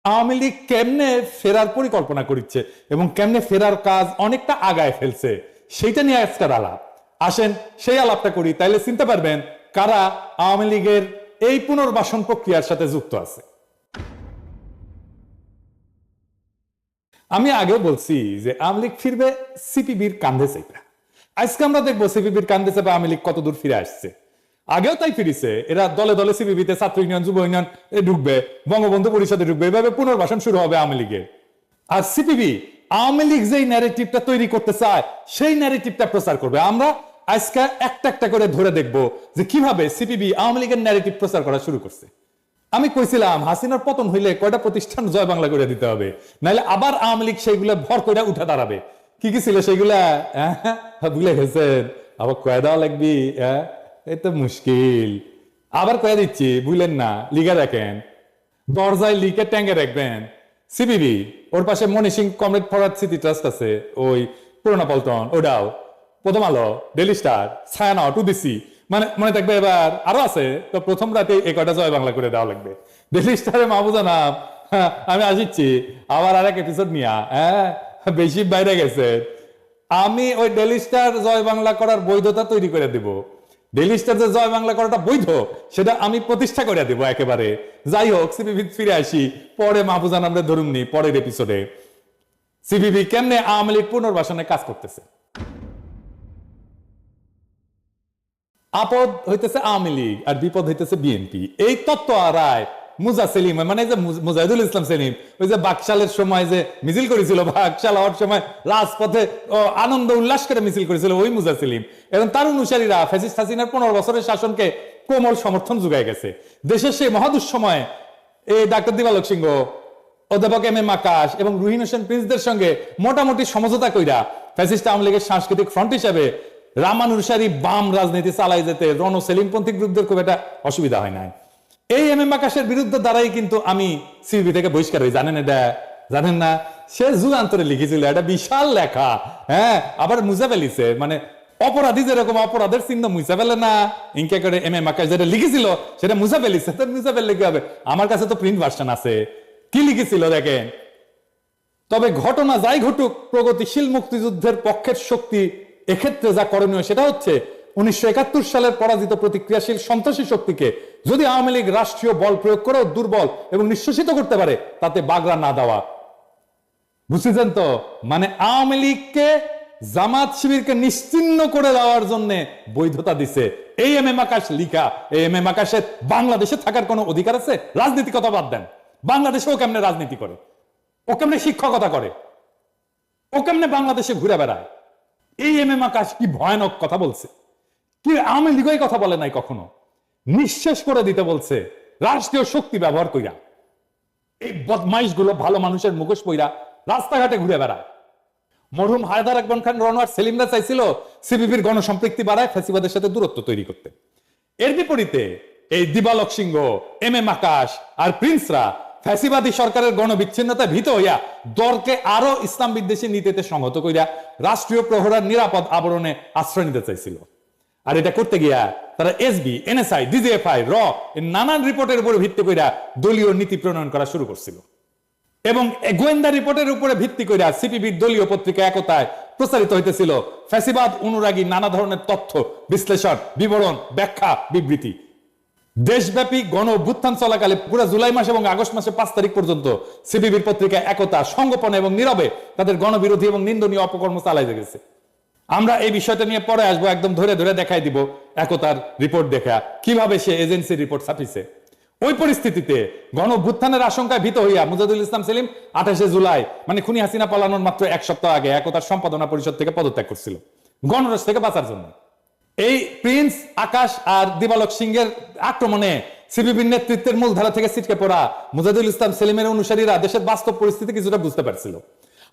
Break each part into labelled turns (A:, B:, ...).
A: আওয়ামী লীগ কেমনে ফেরার পরিকল্পনা করছে এবং কেমনে ফেরার কাজ অনেকটা আগায় ফেলছে সেইটা নিয়ে আজকের আলাপ। আসেন সেই আলাপটা করি, তাইলে চিনতে পারবেন কারা আওয়ামী লীগের এই পুনর্বাসন প্রক্রিয়ার সাথে যুক্ত আছে। আমি আগেও বলছি যে আওয়ামী লীগ ফিরবে সিপিবির কান্ধে চেপে। আজকে আমরা দেখবো সিপিবির কান্ধে চেপে আওয়ামী লীগ কতদূর ফিরে আসছে। আগেও তাই ফিরেছে, এরা দলে দলে সিপিবিতে ছাত্র ইউনিয়ন, যুব ইউনিয়ন ঢুকবে, বঙ্গবন্ধু পরিষদে ঢুকবে, এভাবে পুনর্বাসন শুরু হবে আওয়ামী লীগের। আর সিপিবি আওয়ামী লীগ যেই ন্যারেটিভটা তৈরি করতে চায় সেই ন্যারেটিভটা প্রচার করবে। আমরা আজকে একটা একটা করে ধরে দেখবো যে কিভাবে সিপিবি আওয়ামী লীগের ন্যারেটিভ প্রচার করা শুরু করছে। আমি কইছিলাম হাসিনার পতন হইলে কয়টা প্রতিষ্ঠান জয় বাংলা করে দিতে হবে, নাহলে আবার আওয়ামী লীগ সেইগুলো ভর করে উঠে দাঁড়াবে। কি কি ছিল সেইগুলা? ভুলে গেছেন? আবার কয়ে দেওয়া লাগবি? এই তো মুশকিল। আবার কয়ে দিচ্ছি, ভুলেন না, লিখে রাখেন, দরজায় লিখে ট্যাঙ্গে রাখবেন। সিপিবি, ওর পাশে মনি সিং কমরেড ফরওয়ার্ড স্মৃতি ট্রাস্ট আছে, ওই পুরোনো পল্টন, ওটাও, প্রথম আলো, ডেলি স্টার, ছায়ানট, উদিসি, মানে মনে থাকবে। এবার আরো আছে, তো প্রথম রাতে এই কয়টা জয় বাংলা করে দেওয়া লাগবে। ডেলি স্টারে মাহবুজা নাম, আমি আসিচ্ছি আবার আর এক এপিসোড নিয়া, বেশি বাইরে গেছে। আমি ওই ডেলি স্টার জয় বাংলা করার বৈধতা তৈরি করে দিব। ডেলি স্টার যে জয় বাংলা করাটা বৈধ সেটা আমি প্রতিষ্ঠা করে দিব একেবারে। যাই হোক, সিপিবি ফিরে আসি, পরে মাহফুজান আমরা ধরুননি পরের এপিসোডে সিপিবি কেমনে আওয়ামী লীগ পুনর্বাসনে কাজ করতেছে। আপদ হইতেছে আওয়ামী লীগ আর বিপদ হইতেছে বিএনপি। এই তত্ত্ব রায় মুজা সেলিম, মানে যে মুজাহিদুল ইসলাম সেলিম, ওই যে বাকশালের সময় যে মিছিল করেছিল, বাকশাল হওয়ার সময় রাজপথে আনন্দ উল্লাস করে মিছিল করেছিল, ওই মুজা সেলিম এবং তার অনুসারীরা ফ্যাসিস্ট হাসিনার 15 বছরের শাসনকে কোমল সমর্থন যোগায় গেছে। দেশের সেই মহাদুঃসময় এই ডাক্তার দিবালোক সিংহ, অধ্যাপক এম এম আকাশ এবং রুহিন হোসেন প্রিন্সদের সঙ্গে মোটামুটি সমঝোতা কইরা ফ্যাসিস্ট আওয়ামী লীগের সাংস্কৃতিক ফ্রন্ট হিসেবে রামানুসারী বাম রাজনীতি চালাই যেতে রণ সেলিমপন্থী গ্রুপদের খুব একটা অসুবিধা হয় নাই। এই এম এম আকাশের বিরুদ্ধে দ্বারাই কিন্তু আমি সিবি থেকে বহিষ্কার হই। জানেন এটা? জানেন না? সে যুগান্তরে লিখেছিল, এটা বিশাল লেখা। আবার মুছে ফেলিছে, মানে অপরাধী যেরকম অপরাধের চিহ্ন মুছে ফেলে না, ইনকে করে এম এম আকাশ যেটা লিখেছিল সেটা মুছে ফেলিছে। তো মুছে ফেললে কি হবে? আমার কাছে তো প্রিন্ট ভার্সন আছে, কি লিখেছিল দেখেন। তবে ঘটনা যাই ঘটুক, প্রগতিশীল মুক্তিযুদ্ধের পক্ষের শক্তি এক্ষেত্রে যা করণীয় সেটা হচ্ছে 1971 সালের পরাজিত প্রতিক্রিয়াশীল সন্ত্রাসী শক্তিকে যদি আওয়ামী লীগ রাষ্ট্রীয় বল প্রয়োগ করেও দুর্বল এবং নিঃশেষিত করতে পারে, তাতে বাগড়া না দেওয়া। বুঝছেন তো? মানে আওয়ামী লীগকে, জামাত শিবিরকে নিশ্চিহ্ন করে দেওয়ার জন্য বৈধতা দিছে এই এম এম আকাশ লিখা। এই এম এম আকাশের বাংলাদেশে থাকার কোনো অধিকার আছে? রাজনীতি কথা বাদ দেন, বাংলাদেশেও কেমনে রাজনীতি করে, ও কেমনে শিক্ষকতা করে, ও কেমনে বাংলাদেশে ঘুরে বেড়ায়। এই এম এম আকাশ কি ভয়ানক কথা বলছে! কি আওয়ামী লীগই কথা বলে নাই কখনো, নিঃশেষ করে দিতে বলছে রাষ্ট্রীয় শক্তি ব্যবহার কইরা। এই বদমাইশ গুলো ভালো মানুষের মুখোশ পইরা রাস্তাঘাটে ঘুরে বেড়ায়। মরহুম হায়দার আকবর খান, রনোয়ার সেলিমরা চাইছিল সিপিবির গণসম্পৃক্তি বাড়ায় ফ্যাসিবাদের সাথে দূরত্ব তৈরি করতে। এর বিপরীতে এই দিবালোক সিংহ, এম এম আকাশ আর প্রিন্সরা ফ্যাসিবাদী সরকারের গণবিচ্ছিন্নতায় ভীত হইয়া দলকে আরো ইসলাম বিদ্বেষী নীতিতে সংহত কইরা রাষ্ট্রীয় প্রহরার নিরাপদ আবরণে আশ্রয় নিতে চাইছিল। আর এটা করতে গিয়া তারা এসবি, এনএসআই, ডিজিএফআই, র নানান রিপোর্টের উপরে ভিত্তি কইরা দলীয় নীতি প্রণয়ন করা শুরু করছিল। এবং গোয়েন্দা রিপোর্টের উপরে ভিত্তি কইরা সিপিবির দলীয় পত্রিকা একতায় প্রচারিত হইতেছিল ফ্যাসিবাদ অনুরাগী নানা ধরনের তথ্য, বিশ্লেষণ, বিবরণ, ব্যাখ্যা, বিবৃতি। দেশব্যাপী গণ অভ্যুত্থান চলাকালে পুরো জুলাই মাস এবং আগস্ট মাসে 5 তারিখ পর্যন্ত সিপিবির পত্রিকা একতা সংগোপনে এবং নীরবে তাদের গণবিরোধী এবং নিন্দনীয় অপকর্ম চালাই গেছে। আমরা এই বিষয়টা নিয়ে পরে আসবো, একদম ধরে ধরে দেখাই দিব একতার রিপোর্ট দেখা কিভাবে সে এজেন্সি রিপোর্ট ছাপিছে। ওই পরিস্থিতিতে গণ অভ্যুত্থানের আশঙ্কায় ভীত হইয়া মুজাহিদুল ইসলাম সেলিম 28 জুলাই, মানে খুনি হাসিনা পালানোর মাত্র 1 সপ্তাহ আগে একতার সম্পাদনা পরিষদ থেকে পদত্যাগ করছিল গণরোষ থেকে বাঁচার জন্য। এই প্রিন্স, আকাশ আর দিবালোক সিংহের আক্রমণে সিপিবির নেতৃত্বের মূলধারা থেকে ছিটকে পড়া মুজাহিদুল ইসলাম সেলিমের অনুসারীরা দেশের বাস্তব পরিস্থিতি কিছুটা বুঝতে পারছিল।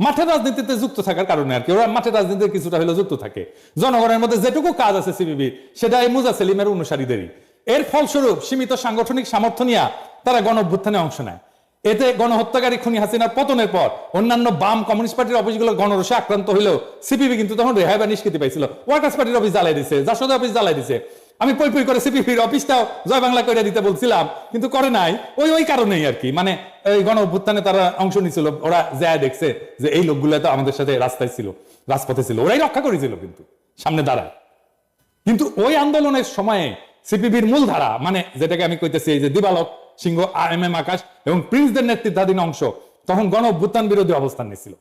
A: মাঠের রাজনীতিতে যুক্ত থাকার কারণে আর কি, ওরা মাঠের রাজনীতিতে কিছুটা হলেও যুক্ত থাকে। জনগণের মধ্যে যেটুকু কাজ আছে সিপিবির, সেটা এই মুজা সেলিমের অনুসারীদেরই। এর ফলস্বরূপ সীমিত সাংগঠনিক সামর্থ্য নিয়ে তারা গণ অভ্যুত্থানে অংশ নেয়। এতে গণহত্যাকারী খুনি হাসিনার পতনের পর অন্যান্য বাম কমিউনিস্ট পার্টির অফিসগুলো গণরোষে আক্রান্ত হলেও সিপিবি কিন্তু তখন রেহাই বা নিষ্কৃতি পাইছিল। ওয়ার্কার্স পার্টির অফিস জ্বালাই দিছে, জাসদ অফিস জ্বালাই দিছে। আমি পই পই করে সিপিবির অফিসটাও জয় বাংলা করে দিতে বলছিলাম, কিন্তু করে নাই। ওই কারণেই আর কি, মানে এই গণ অভ্যুত্থানে তারা অংশ নিছিল, ওরা যায় দেখছে যে এই লোকগুলো তো আমাদের সাথে রাস্তায় ছিল, রাজপথে ছিল, ওরাই রক্ষা করেছিল কিন্তু সামনে দাঁড়ায়। কিন্তু ওই আন্দোলনের সময়ে সিপিবির মূল ধারা, মানে যেটাকে আমি কইতেছি এই যে দিবালক সিংহ, এম আকাশ এবং প্রিন্সদের নেতৃত্বাধীন অংশ তখন গণ অভ্যুত্থান বিরোধী অবস্থান নিয়েছিল।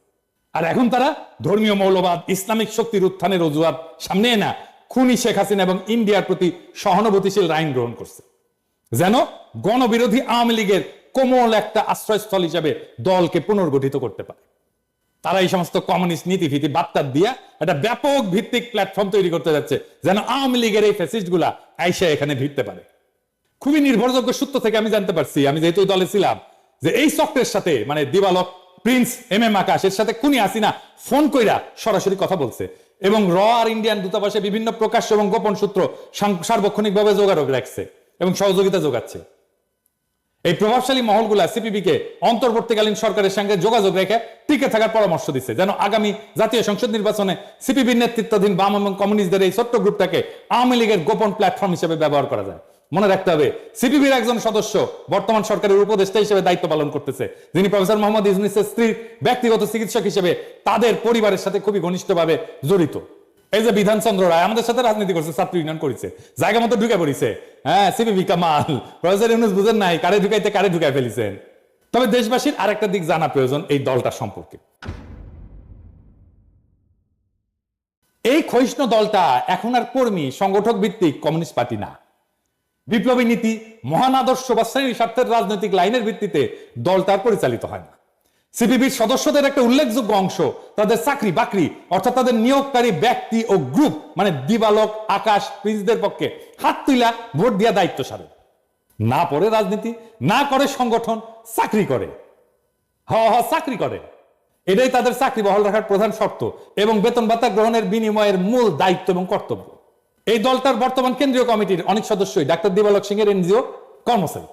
A: আর এখন তারা ধর্মীয় মৌলবাদ, ইসলামিক শক্তির উত্থানের অজুহাত সামনে না খুনি শেখ হাসিনা এবং ইন্ডিয়ার প্রতি সহানুভূতিশীল আইন গ্রহণ করছে, যেন গণবিরোধী আওয়ামী লীগের কোমল একটা আশ্রয়স্থল হিসেবে দলকে পুনর্গঠিত করতে পারে। তারা এই সমস্ত কমিউনিস্ট নীতি ভীতি বার্তা দিয়া একটা ব্যাপক ভিত্তিক প্ল্যাটফর্ম তৈরি করতে যাচ্ছে, যেন আওয়ামী লীগের এই ফ্যাসিস্ট গুলা আইসা এখানে ভিড়তে পারে। খুবই নির্ভরযোগ্য সূত্র থেকে আমি জানতে পারছি, আমি যেহেতু দলে ছিলাম, যে এই চক্রের সাথে মানে দিবালক, প্রিন্স, এম আকাশ এর সাথে খুনি হাসিনা ফোন কইরা সরাসরি কথা বলছে এবং র আর ইন্ডিয়ান দূতাবাসে বিভিন্ন প্রকাশ্য এবং গোপন সূত্র সার্বক্ষণিকভাবে যোগাযোগ রাখছে এবং সহযোগিতা যোগাচ্ছে। এই প্রভাবশালী মহলগুলা সিপিবি কে অন্তর্বর্তীকালীন সরকারের সঙ্গে যোগাযোগ রেখে টিকে থাকার পরামর্শ দিচ্ছে, যেন আগামী জাতীয় সংসদ নির্বাচনে সিপিবির নেতৃত্বাধীন বাম এবং কমিউনিস্টদের এই ছোট্ট গ্রুপটাকে আওয়ামী লীগের গোপন প্ল্যাটফর্ম হিসেবে ব্যবহার করা যায়। মনে রাখতে হবে, সিপিবির একজন সদস্য বর্তমান সরকারের উপদেষ্টা হিসেবে দায়িত্ব পালন করতেছে, যিনি প্রফেসর মোহাম্মদ ইউনূসের স্ত্রীর ব্যক্তিগত চিকিৎসক হিসেবে তাদের পরিবারের সাথে খুবই ঘনিষ্ঠভাবে জড়িত। এই যে বিধানচন্দ্র রায় আমাদের সাথে রাজনীতি করছে, ছাত্র ইউনিয়ন করেছে, জায়গা মতো ঢুকে পড়িছে। হ্যাঁ, সিপিবি কামাল, প্রফেসর ইউনূস বুঝেন নাই কারে ঢুকাইতে কারে ঢুকাই ফেলিছেন। তবে দেশবাসীর আরেকটা দিক জানা প্রয়োজন এই দলটা সম্পর্কে। এই ক্ষয়িষ্ণু দলটা এখন আর কর্মী সংগঠক ভিত্তিক কমিউনিস্ট পার্টি না। বিপ্লবী নীতি, মহান আদর্শ বা শ্রেণী স্বার্থের রাজনৈতিক লাইনের ভিত্তিতে দলটার পরিচালিত হয় না। সিপিবির সদস্যদের একটা উল্লেখযোগ্য অংশ তাদের চাকরি বাকরি অর্থাৎ তাদের নিয়োগকারী ব্যক্তি ও গ্রুপ মানে দিবালক, আকাশ, প্রিন্সদের পক্ষে হাত তুলা ভোট দিয়া দায়িত্ব সারে। না পড়ে রাজনীতি, না করে সংগঠন, চাকরি করে। চাকরি করে, এটাই তাদের চাকরি বহাল রাখার প্রধান শর্ত এবং বেতন ভাতা গ্রহণের বিনিময়ের মূল দায়িত্ব এবং কর্তব্য। এই দলটার বর্তমান কেন্দ্রীয় কমিটির অনেক সদস্যই ডাক্তার দিবালক সিংহের এনজিও কর্মচারী।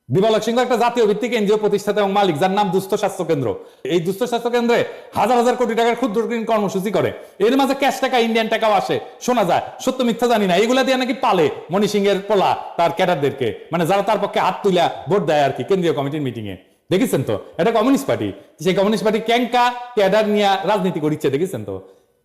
A: দিবালক সিংহ একটা জাতীয় ভিত্তিক এনজিও প্রতিষ্ঠাতা এবং মালিক, যার নাম দুস্থ স্বাস্থ্য কেন্দ্র। এই দুস্থ স্বাস্থ্য কেন্দ্রে হাজার হাজার কোটি টাকার ক্ষুদ্র ঋণ কর্মসূচি করে। এর মাঝে ক্যাশ টাকা, ইন্ডিয়ান টাকাও আসে, শোনা যায়, সত্য মিথ্যা জানি না। এগুলা দিয়ে নাকি পালে মণি সিংহের পোলা তার ক্যাডারদেরকে, মানে যারা তার পক্ষে হাত তুলা ভোট দেয় আর কি কেন্দ্রীয় কমিটির মিটিং এ। দেখেছেন তো, এটা কমিউনিস্ট পার্টি। সেই কমিউনিস্ট পার্টি ক্যাঙ্কা ক্যাডার নিয়ে রাজনীতি করিচ্ছে, দেখেছেন তো।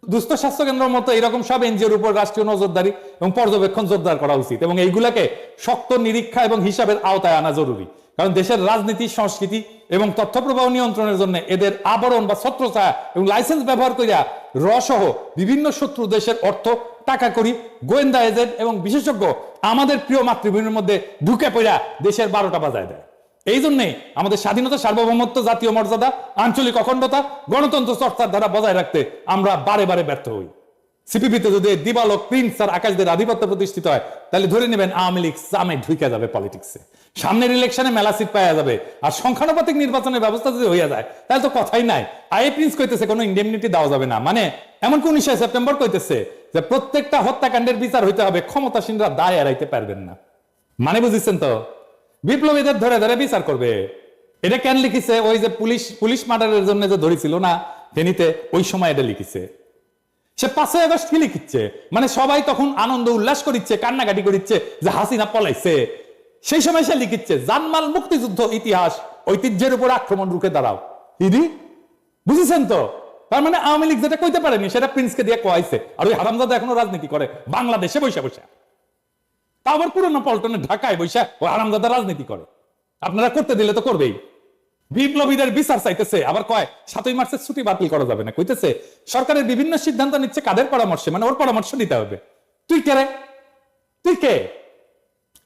A: দুস্থ স্বাস্থ্য কেন্দ্রের মতো এরকম সব এনজিওর উপর রাষ্ট্রীয় নজরদারি এবং পর্যবেক্ষণ জোরদার করা উচিত এবং এইগুলাকে শক্ত নিরীক্ষা এবং হিসাবের আওতায় আনা জরুরি। কারণ দেশের রাজনীতি, সংস্কৃতি এবং তথ্য প্রবাহ নিয়ন্ত্রণের জন্য এদের আবরণ বা ছত্রছায়া এবং লাইসেন্স ব্যবহার করিয়া রসহ বিভিন্ন শত্রু দেশের অর্থ, টাকা করি, গোয়েন্দা এজেন্ট এবং বিশেষজ্ঞ আমাদের প্রিয় মাতৃভূমির মধ্যে ঢুকে পড়া দেশের 12টা বাজায় দেয়। এই জন্যে আমাদের স্বাধীনতা, সার্বভৌমত্ব, জাতীয় মর্যাদা, আঞ্চলিক অখণ্ডতা, গণতন্ত্র চর্চার ধারা বজায় রাখতে আমরা বারে বারে ব্যর্থ হই। সিপিবিতে যদি দিবালক, প্রিন্স আর আকাশদের আধিপত্য প্রতিষ্ঠিত হয়, তাহলে ধরে নেবেন আওয়ামী লীগ সামে ঢুকে যাবে পলিটিক্সে। সামনের ইলেকশনে মেলা সিট পাওয়া যাবে। আর সংখ্যানুপাতিক নির্বাচনের ব্যবস্থা যদি হইয়া যায় তাহলে তো কথাই নাই। আই প্রিন্স কইতেছে কোনো ইন্ডেমনিটি দেওয়া যাবে না, মানে এমনকি 19 সেপ্টেম্বর কইতেছে যে প্রত্যেকটা হত্যাকাণ্ডের বিচার হইতে হবে, ক্ষমতাসীনরা দায় এড়াইতে পারবেন না। মানে বুঝেছেন তো, বিপ্লবীদের ধরে ধরে বিচার করবে। এটা কেন লিখিছে? ওই যে পুলিশ মার্ডারের জন্য যে ধরেছিল না ফেনীতে, ওই সময় এটা লিখিছে। সে 5ই আগস্ট কি লিখিচ্ছে, মানে সবাই তখন আনন্দ উল্লাস করিচ্ছে, কান্নাকাটি করিচ্ছে যে হাসিনা পলাইছে। সেই সময় সে লিখিচ্ছে জানমাল মুক্তিযুদ্ধ ইতিহাস, ঐতিহ্যের উপর আক্রমণ রুখে দাঁড়াও। ইদি বুঝেছেন তো? তার মানে আওয়ামী লীগ যেটা কইতে পারেনি সেটা প্রিন্সকে দিয়ে কয়াইছে। আর ওই হারামজাদা এখনো রাজনীতি করে বাংলাদেশে বৈশা বৈশা, তা আবার পুরনো পল্টনে ঢাকায় বৈশা ওই হারামজাদা রাজনীতি করে। আপনারা করতে দিলে তো করবেই। বিপ্লবীদের বিচার চাইতেছে, আবার কয় 7ই মার্চের ছুটি বাতিল করা যাবে না। কইতেছে সরকারের বিভিন্ন সিদ্ধান্ত নিচ্ছে কাদের পরামর্শে, মানে ওর পরামর্শ নিতে হবে। তুই কে রে? তুই কে?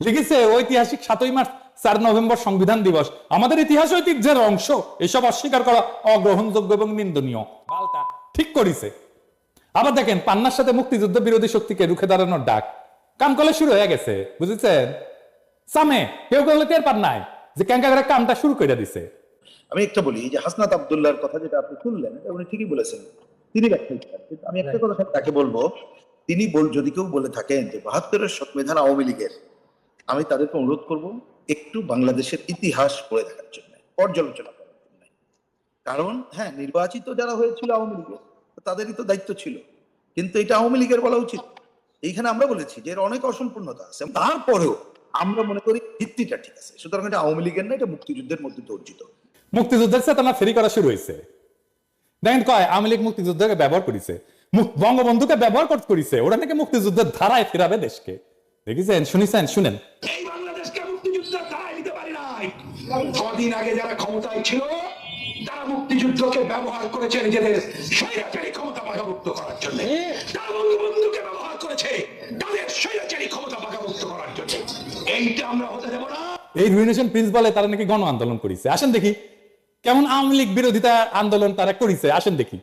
A: লিখেছে ঐতিহাসিক 7ই মার্চ 4 নভেম্বর সংবিধান দিবস আমাদের ইতিহাস ঐতিহ্যের অংশ, এসব অস্বীকার করা অগ্রহণযোগ্য এবং নিন্দনীয়। বালটা ঠিক করিছে। আবার দেখেন পান্নার সাথে মুক্তিযুদ্ধ বিরোধী শক্তিকে রুখে দাঁড়ানোর ডাক কামকলে শুরু হয়ে গেছে, বুঝেছেন? সামে কেউ কেউ টের পান নাই যে ক্যাঙ্কা করে কামটা শুরু করে দিছে।
B: আমি একটা বলি যে হাসনাত আব্দুল্লাহর কথা যেটা আপনি শুনলেন, উনি ঠিকই বলেছেন, তিনি ব্যাখ্যা করেন। কিন্তু আমি একটা কথা তাকে বলবো, তিনি যদি কেউ বলে থাকেন যে 72-এর সংবিধান আওয়ামী লীগের, আমি তাদেরকে অনুরোধ করব একটু বাংলাদেশের ইতিহাস পড়ে দেখার জন্য। পর্যালোচনা করার জন্য। কারণ হ্যাঁ, নির্বাচিত যারা হয়েছিল আওয়ামী লীগের, তাদেরই তো দায়িত্ব ছিল, কিন্তু এটা আওয়ামী লীগের বলা উচিত। এইখানে আমরা বলেছি যে এর অনেক অসম্পূর্ণতা আছে, তারপরেও আমরা মনে করি ভিত্তিটা ঠিক আছে। সুতরাং এটা আওয়ামী লীগের না, এটা মুক্তিযুদ্ধের মধ্যে অর্জিত।
A: মুক্তিযুদ্ধের চেতনা ফেরি করা শুরু হয়েছে। দেখেন কয় আওয়ামী লীগ মুক্তিযুদ্ধকে ব্যবহার করেছে, বঙ্গবন্ধুকে ব্যবহার করেছে, ওরা নাকি মুক্তিযুদ্ধের ধারায় ফেরাবে দেশকে। দেখেছেন, শুনেছেন, শুনেন।
C: এই বাংলাদেশকে মুক্তিযুদ্ধের ধারায় নিতে পারি নাই। কদিন আগে যারা ক্ষমতায় ছিল তারা মুক্তিযুদ্ধকে ব্যবহার করেছে নিজেদের স্বৈরাচারী ক্ষমতা পাকাভুক্ত করার জন্য। তারা বঙ্গবন্ধুকে ব্যবহার করেছে তাদের স্বৈরাচারী ক্ষমতা পাকাভুক্ত করার জন্য। এইটা আমরা হতে দেব না।
A: এই রুইনেশন প্রিন্স বলে তারা নাকি গণ আন্দোলন করেছে। আসেন দেখি কেমন আওয়ামী লীগ বিরোধিতা আন্দোলন তারা করেছে, আসেন দেখি।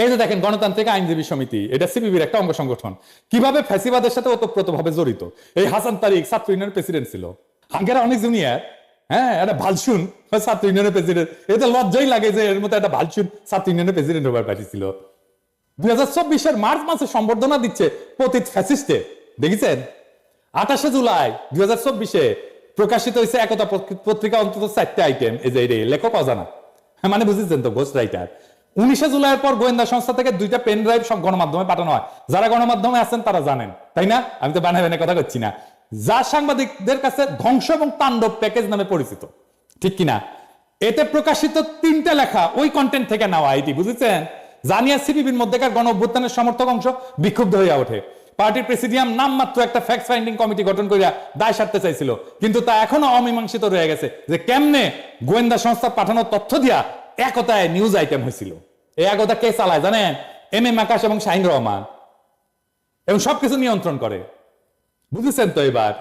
A: এই যে দেখেন গণতান্ত্রিক আইনজীবী সমিতি, এটা সিপিবির একটা অঙ্গ সংগঠন, কিভাবে ফ্যাসিবাদের সাথে ওতপ্রোতভাবে জড়িত। এই হাসান তারিক ছাত্র ইউনিয়নের প্রেসিডেন্ট ছিল, হাঙ্গেরা অনেক জুনিয়র, হ্যাঁ, একটা ভালসুন ছাত্র ইউনিয়নের প্রেসিডেন্ট। এটা লজ্জাই লাগে যে এর মধ্যে একটা ভালসুন ছাত্র ইউনিয়নের প্রেসিডেন্ট হবার পাঠিয়েছিল। 2024 মার্চ মাসে সম্বর্ধনা দিচ্ছে পতিত ফ্যাসিস্টে, দেখেছেন? 28 জুলাই 2024 প্রকাশিত হয়েছে একতা পত্রিকা, অন্তত 4টা আইটেম। এই যে লেখক অজানা, মানে বুঝেছেন তো, ঘোষ রাইটার। 19 জুলাইয়ের পর গোয়েন্দা সংস্থা থেকে 2টা পেন ড্রাইভ সব গণমাধ্যমে পাঠানো হয়। যারা গণমাধ্যমে আছেন তারা জানেন, তাই না? আমি তো বানায় বানায় কথা করছি না। যা সাংবাদিকদের কাছে ধ্বংস এবং তাণ্ডব প্যাকেজ নামে পরিচিত, ঠিক কিনা? এতে প্রকাশিত 3টা লেখা ওই কন্টেন্ট থেকে নেওয়া, এটি বুঝেছেন? জানিয়া সিপিবির মধ্যেকার গণ অভ্যুত্থানের সমর্থক অংশ বিক্ষুব্ধ হইয়া ওঠে। পার্টির প্রেসিডিয়াম নামমাত্র একটা ফ্যাক্ট ফাইন্ডিং কমিটি গঠন করিয়া দায় সারতে চাইছিল, কিন্তু তা এখনো অমীমাংসিত রয়ে গেছে যে কেমনে গোয়েন্দা সংস্থা পাঠানোর তথ্য দিয়া একতায় নিউজ আইটেম হয়েছিল। এই একতা কে চালায় জানেন? এম আকাশ এবং শাহিন রহমান, এবং সবকিছু নিয়ন্ত্রণ করে, বুঝেছেন তো? এবার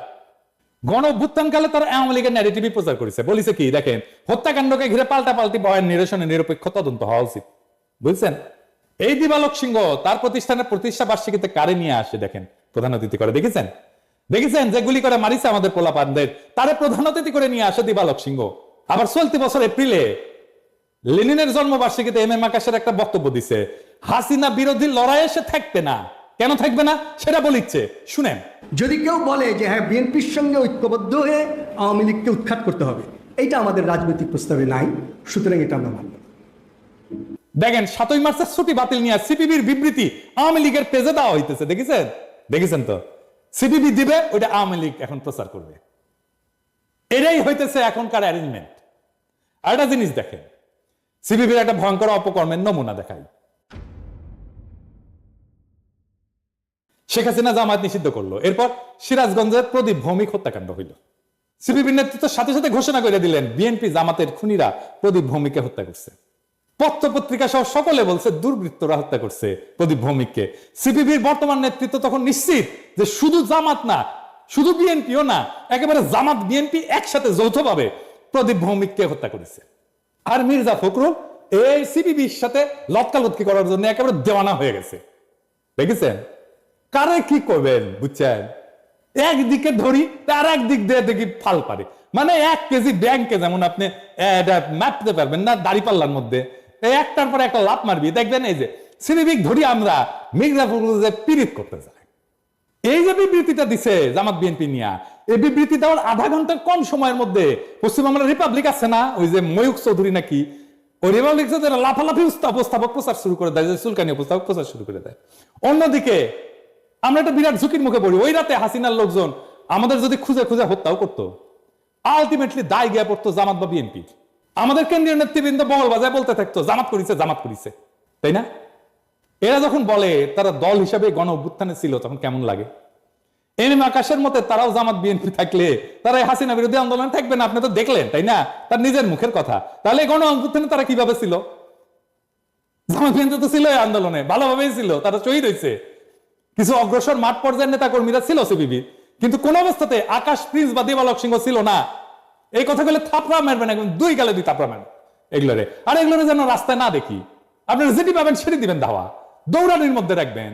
A: গণ অভ্যুত্থানকালে তারা আওয়ামী লীগের ন্যারেটিভই প্রচার করেছে। বলেছে কি দেখেন, হত্যাকাণ্ডকে ঘিরে পাল্টাপাল্টি বয়ান নিরসনে নিরপেক্ষ তদন্ত হওয়া উচিত, বুঝছেন? এই দিবালোক সিংহ তার প্রতিষ্ঠানের প্রতিষ্ঠা বার্ষিকীতে কারে নিয়ে আসে দেখেন, প্রধান অতিথি করে। দেখেছেন দেখেছেন যে গুলি করে মারিছে আমাদের পোলাপানদের, তারে প্রধান অতিথি করে নিয়ে আসে দিবালোক সিংহ। আবার চলতি বছর এপ্রিলে লেনিনের জন্মবার্ষিকীতে এম আকাশের একটা বক্তব্য দিছে, হাসিনা বিরোধী লড়াইয়ে সে থাকবে না। কেন থাকবে না সেটা বলিচ্ছে, শুনেন।
D: যদি কেউ বলে যে হ্যাঁ বিএনপির সঙ্গে ঐক্যবদ্ধ হয়ে আওয়ামী লীগকে উৎখাত করতে হবে, এটা আমাদের রাজনৈতিক প্রস্তাবে নাই, সুতরাং এটা আমরা মানব।
A: দেখেন 7 মার্চের ছুটি বাতিল নিয়ে সিপিবির বিবৃতি আওয়ামী লীগের পেজে দেওয়া হইতেছে, দেখেছেন? দেখেছেন তো, সিপিবি দিবে, ওইটা আওয়ামী লীগ এখন প্রচার করবে। এটাই হইতেছে এখনকার অ্যারেঞ্জমেন্ট। আর একটা জিনিস দেখেন, সিপিবির একটা ভয়ঙ্কর অপকর্মের নমুনা দেখাই। শেখ হাসিনা জামায়াত নিষিদ্ধ করলো, এরপর সিরাজগঞ্জের প্রদীপ ভৌমিক হত্যাকাণ্ড হইল। সিপিবির নেতৃত্বের সাথে সাথে ঘোষণা করে দিলেন বিএনপি জামাতের খুনিরা প্রদীপ ভৌমিককে হত্যা করছে। পত্র পত্রিকা সহ সকলে বলছে দুর্বৃত্তরা হত্যা করছে প্রদীপ ভৌমিককে। সিপিবির বর্তমান নেতৃত্ব তখন নিশ্চিত যে শুধু জামাত না, শুধু বিএনপিও না, একেবারে জামাত বিএনপি একসাথে যৌথভাবে প্রদীপ ভৌমিককে হত্যা করেছে। আর মির্জা ফখরুল এই সিপিবির সাথে লটকালটকি করার জন্য একেবারে দেওয়ানা হয়ে গেছে, দেখেছেন? কারে কি করবেন বুঝছেন? একদিকে ধরি তার একদিক দিয়ে দেখি ফাল পারে, মানে 1 কেজি ব্যাংকে যেমন আপনি মাপতে পারবেন না দাড়ি পাল্লার মধ্যে, একটার পর একটা লাভ মারবি, দেখবেন এই যে সিপিবিক ধরি আমরা মির্জা ফখরুল যে পীড়িত করতে যায়। এই যে বিবৃতিটা দিছে জামাত বিএনপি নিয়ে, এই বিবৃতি দেওয়ার আধা ঘন্টার কম সময়ের মধ্যে পশ্চিমবাংলার রিপাবলিক আছে না, ওই যে ময়ূক চৌধুরী নাকি, ওই রিপাবলিক লাফালাফি উপস্থাপক প্রচার শুরু করে দেয়, চুলকানি উপস্থাপক প্রচার শুরু করে দেয়। অন্যদিকে আমরা একটা বিরাট ঝুঁকির মুখে পড়ি। ওই রাতে হাসিনার লোকজন আমাদের যদি খুঁজে খুঁজে হত্যাও করতো, আলটিমেটলি দায় গিয়ে পড়তো জামাত বা বিএনপি। আমাদের কেন্দ্রীয় নেতৃবৃন্দ বগল বাজায় বলতে থাকতো জামাত করেছে, জামাত করেছে, তাই না? এরা যখন বলে তারা দল হিসাবে গণ অভ্যুত্থানে ছিল, তখন কেমন লাগে? এম আকাশের মতে তারাও জামাত বিএনপি থাকলে তারা হাসিনা বিরোধী আন্দোলন থাকবে না, আপনি তো দেখলেন, তাই না? তার নিজের মুখের কথা। তাহলে গণ অভ্যুত্থানে তারা কিভাবে ছিল? জামাত বিএনপি তো ছিল এই আন্দোলনে, ভালোভাবেই ছিল, তারা শহীদ হয়েছে। কিছু অগ্রসর মাঠ পর্যায়ের নেতা কর্মীরা ছিল সিপিবি, কিন্তু কোন অবস্থাতে আকাশ প্রিন্স বা দিবালোক সিংহ ছিল না। এই কথা বলে থাপড়া মারবেন, একদম 2 গালে 2 থাপড়া মারবেন এগুলোরে। আর এগুলোরে যেন রাস্তায় না দেখি, আপনারা যেটি পাবেন সেটি দিবেন ধাওয়া, দৌড়ানির মধ্যে রাখবেন।